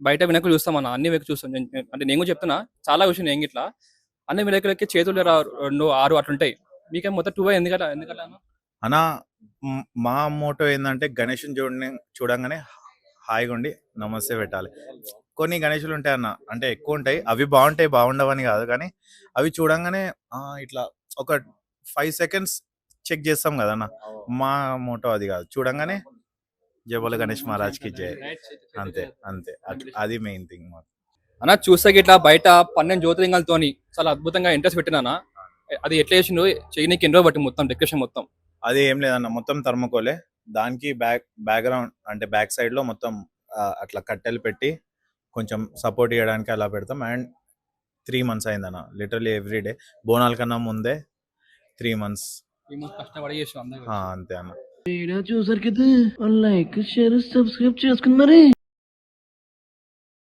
బయట వినాయకులు చూస్తామన్న, అన్ని వినాయకులు చూస్తాం. అంటే నేను కూడా చెప్తున్నా, చాలా విషయం నేను గిట్లా అన్ని వినాయకులకి చేతులు 2, 6 అట్లుంటాయి. మీకేమో మొత్తం 2 ఎందుకట్లా అన్న? అన్నా మా మోటో ఏంటంటే గణేషుని చూడంగానే హాయిగా ఉండి నమస్తే పెట్టాలి. కొన్ని గణేషులు ఉంటాయి అన్న, అంటే ఎక్కువ ఉంటాయి, అవి బాగుంటాయి బాగుండవని కాదు, కానీ అవి చూడంగానే ఇట్లా ఒక 5 సెకండ్స్ చెక్ చేస్తాం కదన్న. మా మోటో అది కాదు, చూడంగానే జై బోలో గణేష్ మహారాజ్కి జై, అంతే అంతే. అది మెయిన్ థింగ్ మాకు. అన్న చూస్తే గిట్లా బయట 12 జ్యోతిర్లింగాలతోని చాలా అద్భుతంగా ఇంట్రెస్ట్ పెట్టినానా. అది ఎట్లా చేసిండు, చేయనీకి ఎన్ని రోజులు పట్టి మొత్తం డెకరేషన్ మొత్తం? అది ఏం లేదన్న, మొత్తం థర్మకోలే. దానికి బ్యాక్గ్రౌండ్ అంటే బ్యాక్ సైడ్ లో మొత్తం అట్లా కట్టెలు పెట్టి కొంచెం సపోర్ట్ చేయడానికి అలా పెడతాం. అండ్ 3 months అయిందన్న, లిటరలీ ఎవ్రీ డే. బోనాల కన్నా ముందే 3 months కష్టపడి చేసాం అందరూ. అంతే అన్న. వీడియో చూసారు కదా, లైక్ షేర్ సబ్స్క్రైబ్ చేసుకుని మరి.